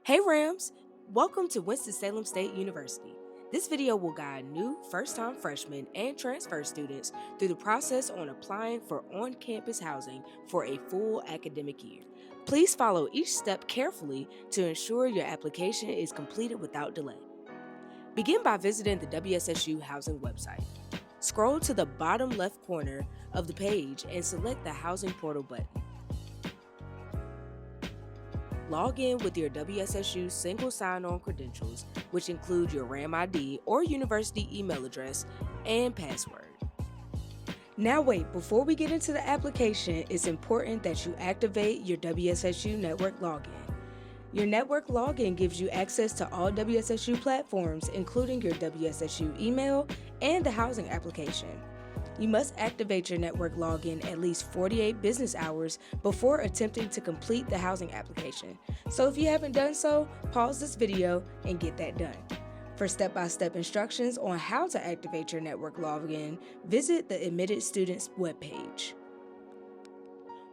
Hey Rams! Welcome to Winston-Salem State University. This video will guide new first-time freshmen and transfer students through the process on applying for on-campus housing for a full academic year. Please follow each step carefully to ensure your application is completed without delay. Begin by visiting the WSSU Housing website. Scroll to the bottom left corner of the page and select the Housing Portal button. Log in with your WSSU single sign-on credentials, which include your RAM ID or university email address and password. Now wait, before we get into the application, it's important that you activate your WSSU network login. Your network login gives you access to all WSSU platforms, including your WSSU email and the housing application. You must activate your network login at least 48 business hours before attempting to complete the housing application. So if you haven't done so, pause this video and get that done. For step-by-step instructions on how to activate your network login, visit the Admitted Students webpage.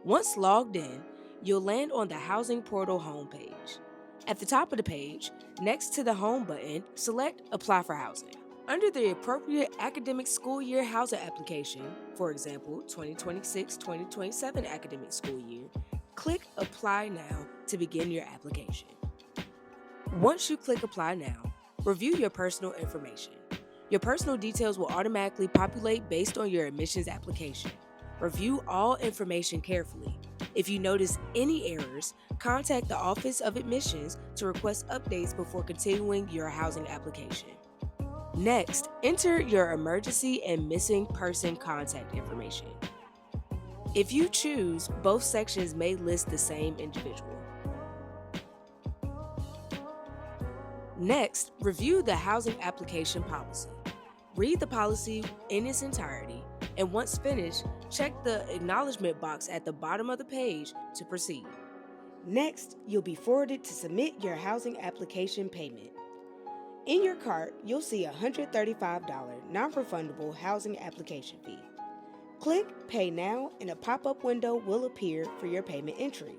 Once logged in, you'll land on the Housing Portal homepage. At the top of the page, next to the Home button, select Apply for Housing. Under the appropriate academic school year housing application, for example, 2026-2027 academic school year, click Apply Now to begin your application. Once you click Apply Now, review your personal information. Your personal details will automatically populate based on your admissions application. Review all information carefully. If you notice any errors, contact the Office of Admissions to request updates before continuing your housing application. Next, enter your emergency and missing person contact information. If you choose, both sections may list the same individual. Next, review the housing application policy. Read the policy in its entirety, and once finished, check the acknowledgement box at the bottom of the page to proceed. Next, you'll be forwarded to submit your housing application payment. In your cart, you'll see a $135 non-refundable housing application fee. Click Pay Now and a pop-up window will appear for your payment entry.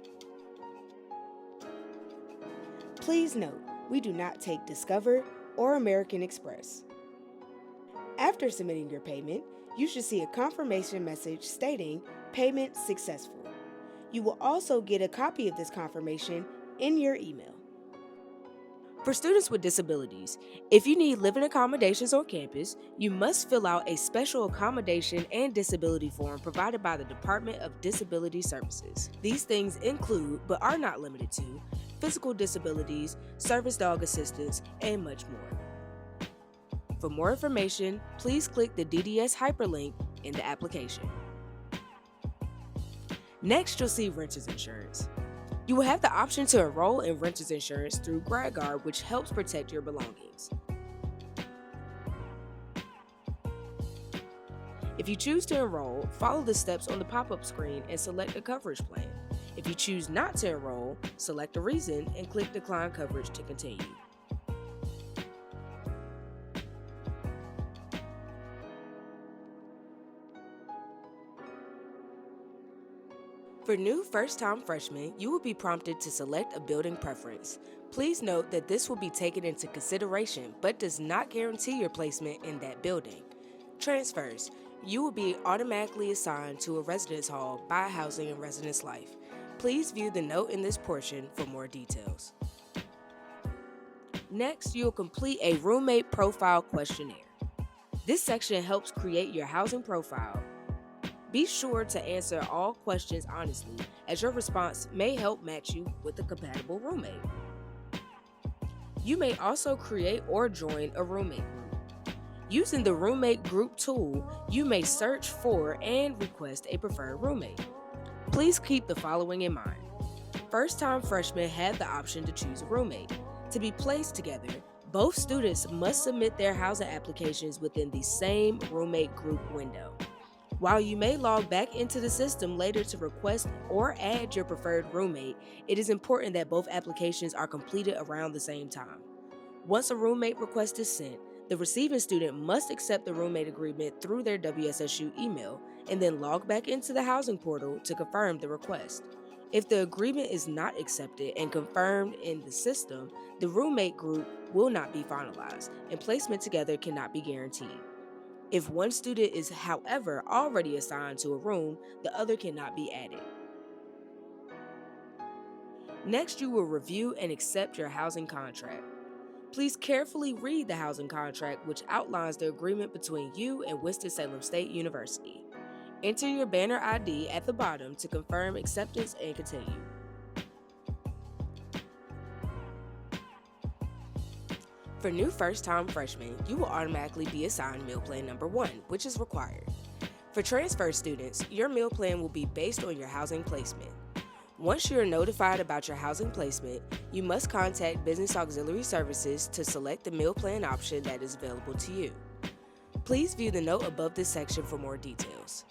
Please note, we do not take Discover or American Express. After submitting your payment, you should see a confirmation message stating Payment Successful. You will also get a copy of this confirmation in your email. For students with disabilities, if you need living accommodations on campus, you must fill out a special accommodation and disability form provided by the Department of Disability Services. These things include, but are not limited to, physical disabilities, service dog assistance, and much more. For more information, please click the DDS hyperlink in the application. Next, you'll see renter's insurance. You will have the option to enroll in renter's insurance through GradGuard, which helps protect your belongings. If you choose to enroll, follow the steps on the pop-up screen and select a coverage plan. If you choose not to enroll, select a reason and click Decline Coverage to continue. For new first-time freshmen, you will be prompted to select a building preference. Please note that this will be taken into consideration but does not guarantee your placement in that building. Transfers. You will be automatically assigned to a residence hall by Housing and Residence Life. Please view the note in this portion for more details. Next, you'll complete a roommate profile questionnaire. This section helps create your housing profile. Be sure to answer all questions honestly, as your response may help match you with a compatible roommate. You may also create or join a roommate group. Using the roommate group tool, you may search for and request a preferred roommate. Please keep the following in mind. First-time freshmen have the option to choose a roommate. To be placed together, both students must submit their housing applications within the same roommate group window. While you may log back into the system later to request or add your preferred roommate, it is important that both applications are completed around the same time. Once a roommate request is sent, the receiving student must accept the roommate agreement through their WSSU email and then log back into the housing portal to confirm the request. If the agreement is not accepted and confirmed in the system, the roommate group will not be finalized, and placement together cannot be guaranteed. If one student is, however, already assigned to a room, the other cannot be added. Next, you will review and accept your housing contract. Please carefully read the housing contract, which outlines the agreement between you and Winston-Salem State University. Enter your banner ID at the bottom to confirm acceptance and continue. For new first-time freshmen, you will automatically be assigned meal plan number 1, which is required. For transfer students, your meal plan will be based on your housing placement. Once you are notified about your housing placement, you must contact Business Auxiliary Services to select the meal plan option that is available to you. Please view the note above this section for more details.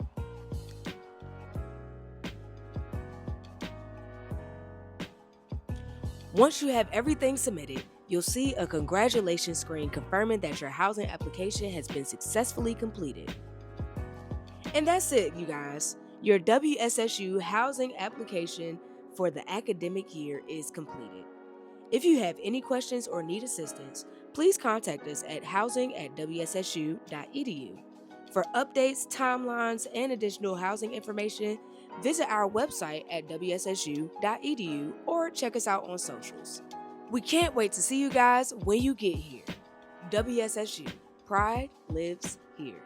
Once you have everything submitted, you'll see a congratulations screen confirming that your housing application has been successfully completed. And that's it, you guys. Your WSSU housing application for the academic year is completed. If you have any questions or need assistance, please contact us at housing@wssu.edu. For updates, timelines, and additional housing information, visit our website at wssu.edu or check us out on socials. We can't wait to see you guys when you get here. WSSU, pride lives here.